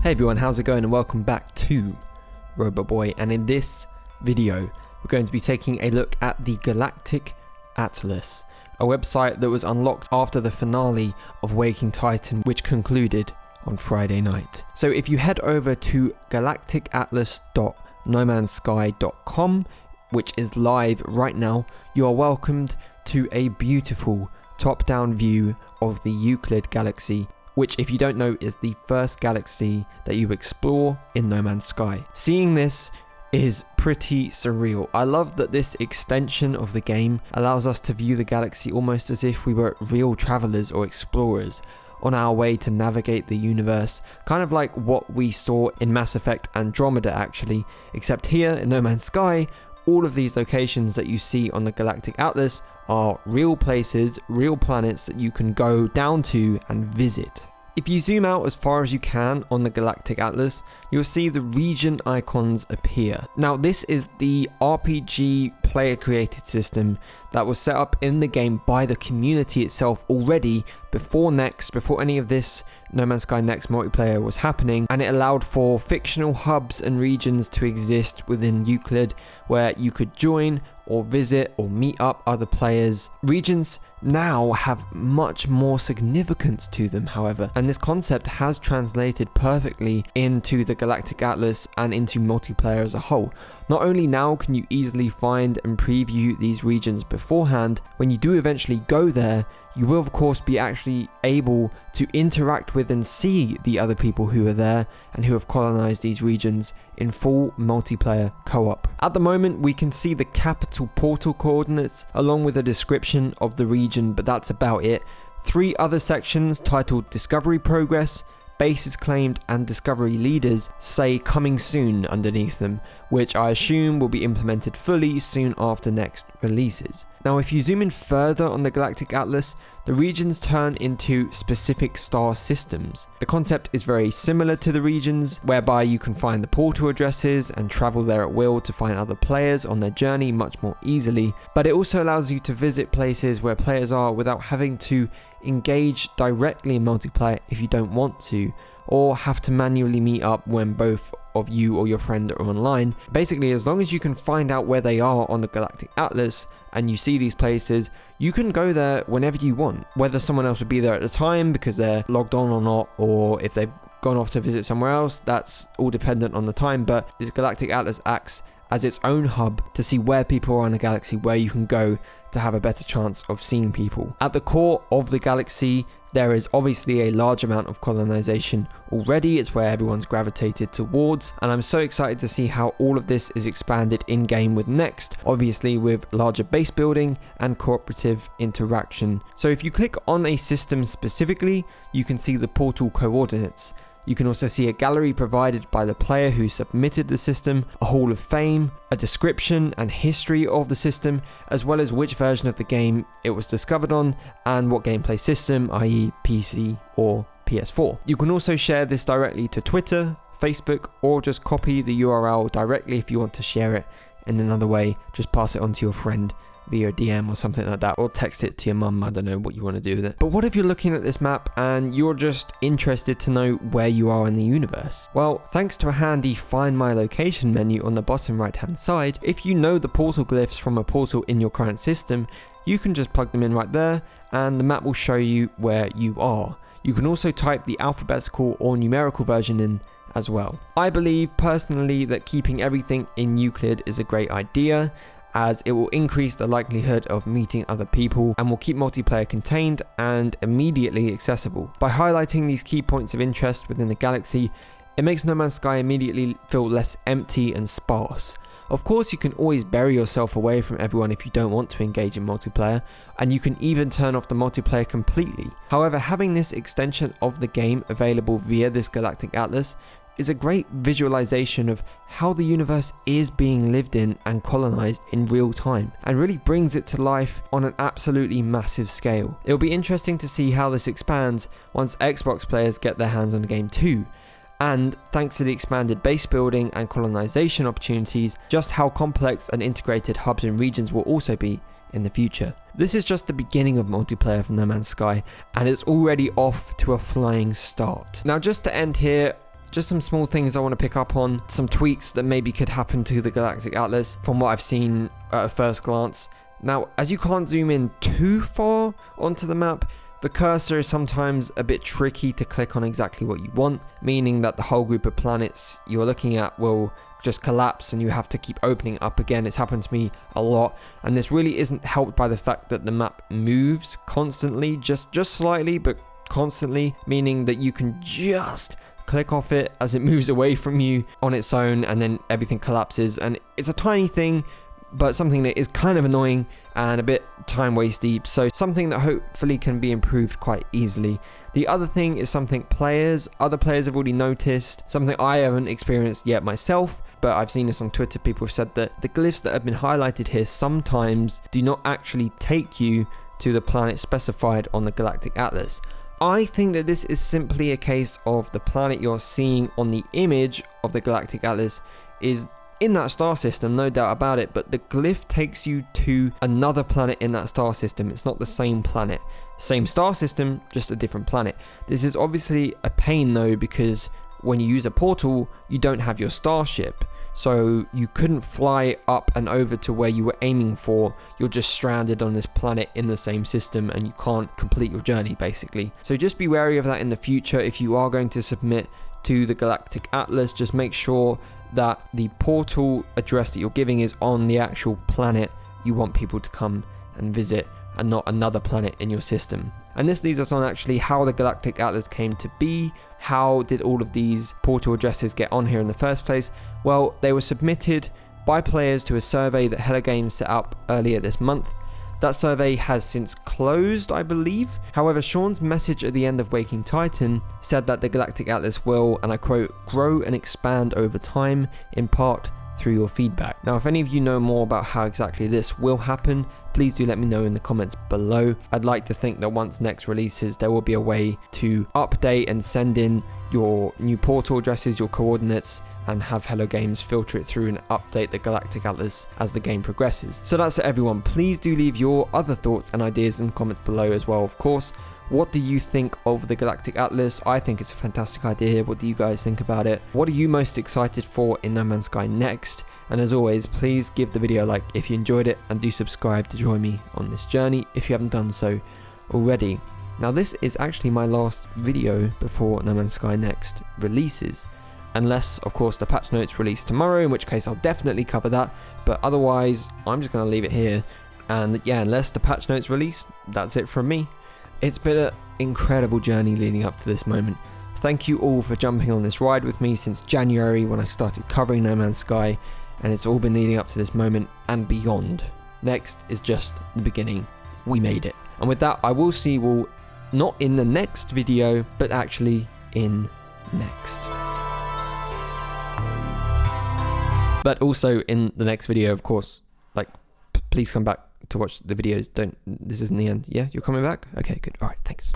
Hey everyone, how's it going, and welcome back to Robot Boy. And in this video we're going to be taking a look at the Galactic Atlas, a website that was unlocked after the finale of Waking Titan, which concluded on Friday night. So if you head over to galacticatlas.nomansky.com, which is live right now, you are welcomed to a beautiful top-down view of the Euclid galaxy, which, if you don't know, is the first galaxy that you explore in No Man's Sky. Seeing this is pretty surreal. I love that this extension of the game allows us to view the galaxy almost as if we were real travelers or explorers on our way to navigate the universe, kind of like what we saw in Mass Effect Andromeda actually, except here in No Man's Sky, all of these locations that you see on the Galactic Atlas are real places, real planets that you can go down to and visit. If you zoom out as far as you can on the Galactic Atlas, you'll see the region icons appear. Now this is the RPG player created system that was set up in the game by the community itself already before any of this No Man's Sky Next multiplayer was happening, and it allowed for fictional hubs and regions to exist within Euclid where you could join or visit or meet up other players. Regions now have much more significance to them, however, and this concept has translated perfectly into the Galactic Atlas and into multiplayer as a whole. Not only now can you easily find and preview these regions beforehand, when you do eventually go there, you will of course be actually able to interact with and see the other people who are there and who have colonized these regions in full multiplayer co-op. At the moment we can see the capital portal coordinates along with a description of the region, but that's about it. 3 other sections titled Discovery Progress, Bases Claimed and Discovery Leaders say coming soon underneath them, which I assume will be implemented fully soon after next releases. Now if you zoom in further on the Galactic Atlas, the regions turn into specific star systems. The concept is very similar to the regions, whereby you can find the portal addresses and travel there at will to find other players on their journey much more easily, but it also allows you to visit places where players are without having to engage directly in multiplayer if you don't want to, or have to manually meet up when both of you or your friend are online. Basically, as long as you can find out where they are on the Galactic Atlas and you see these places, you can go there whenever you want. Whether someone else would be there at the time because they're logged on or not, or if they've gone off to visit somewhere else, that's all dependent on the time. But this Galactic Atlas acts as its own hub to see where people are in the galaxy, where you can go to have a better chance of seeing people. At the core of the galaxy, there is obviously a large amount of colonization already. It's where everyone's gravitated towards, and I'm so excited to see how all of this is expanded in-game with Next, obviously with larger base building and cooperative interaction. So if you click on a system specifically, you can see the portal coordinates. You can also see a gallery provided by the player who submitted the system, a hall of fame, a description and history of the system, as well as which version of the game it was discovered on and what gameplay system, i.e. PC or PS4. You can also share this directly to Twitter, Facebook, or just copy the URL directly if you want to share it in another way. Just pass it on to your friend via DM or something like that, or text it to your mum. I don't know what you want to do with it. But what if you're looking at this map and you're just interested to know where you are in the universe? Well, thanks to a handy Find My Location menu on the bottom right hand side, if you know the portal glyphs from a portal in your current system, you can just plug them in right there and the map will show you where you are. You can also type the alphabetical or numerical version in as well. I believe personally that keeping everything in Euclid is a great idea, as it will increase the likelihood of meeting other people and will keep multiplayer contained and immediately accessible. By highlighting these key points of interest within the galaxy, it makes No Man's Sky immediately feel less empty and sparse. Of course, you can always bury yourself away from everyone if you don't want to engage in multiplayer, and you can even turn off the multiplayer completely. However, having this extension of the game available via this Galactic Atlas is a great visualization of how the universe is being lived in and colonized in real time, and really brings it to life on an absolutely massive scale. It'll be interesting to see how this expands once Xbox players get their hands on the game too, and thanks to the expanded base building and colonization opportunities, just how complex and integrated hubs and regions will also be in the future. This is just the beginning of multiplayer for No Man's Sky, and it's already off to a flying start. Now, just to end here, just some small things I want to pick up on, some tweaks that maybe could happen to the Galactic Atlas from what I've seen at a first glance. Now, as you can't zoom in too far onto the map, the cursor is sometimes a bit tricky to click on exactly what you want, meaning that the whole group of planets you're looking at will just collapse and you have to keep opening up again. It's happened to me a lot, and this really isn't helped by the fact that the map moves constantly, just slightly, but constantly, meaning that you can just click off it as it moves away from you on its own, and then everything collapses. And it's a tiny thing, but something that is kind of annoying and a bit time wasty, so something that hopefully can be improved quite easily. The other thing is something other players have already noticed, something I haven't experienced yet myself, but I've seen this on Twitter. People have said that the glyphs that have been highlighted here sometimes do not actually take you to the planet specified on the Galactic Atlas. I think that this is simply a case of the planet you're seeing on the image of the Galactic Atlas is in that star system, no doubt about it, but the glyph takes you to another planet in that star system. It's not the same planet. Same star system, just a different planet. This is obviously a pain though, because when you use a portal, you don't have your starship. So you couldn't fly up and over to where you were aiming for. You're just stranded on this planet in the same system and you can't complete your journey basically. So just be wary of that in the future. If you are going to submit to the Galactic Atlas, just make sure that the portal address that you're giving is on the actual planet you want people to come and visit, and not another planet in your system. And this leads us on actually how the Galactic Atlas came to be. How did all of these portal addresses get on here in the first place? Well, they were submitted by players to a survey that Hello Games set up earlier this month. That survey has since closed, I believe. However, Sean's message at the end of Waking Titan said that the Galactic Atlas will, and I quote, grow and expand over time, in part through your feedback. Now, if any of you know more about how exactly this will happen, please do let me know in the comments below. I'd like to think that once Next releases, there will be a way to update and send in your new portal addresses, your coordinates, and have Hello Games filter it through and update the Galactic Atlas as the game progresses. So that's it, everyone. Please do leave your other thoughts and ideas in the comments below as well, of course. What do you think of the Galactic Atlas? I think it's a fantastic idea. What do you guys think about it? What are you most excited for in No Man's Sky next? And as always, please give the video a like if you enjoyed it, and do subscribe to join me on this journey if you haven't done so already. Now, this is actually my last video before No Man's Sky Next releases. Unless, of course, the patch notes release tomorrow, in which case I'll definitely cover that. But otherwise, I'm just going to leave it here. And yeah, unless the patch notes release, that's it from me. It's been an incredible journey leading up to this moment. Thank you all for jumping on this ride with me since January when I started covering No Man's Sky. And it's all been leading up to this moment and beyond. Next is just the beginning. We made it. And with that, I will see you all not in the next video, but actually in next. But also in the next video, of course, like, please come back to watch the videos. This isn't the end. Yeah, you're coming back? Okay, good. All right, thanks.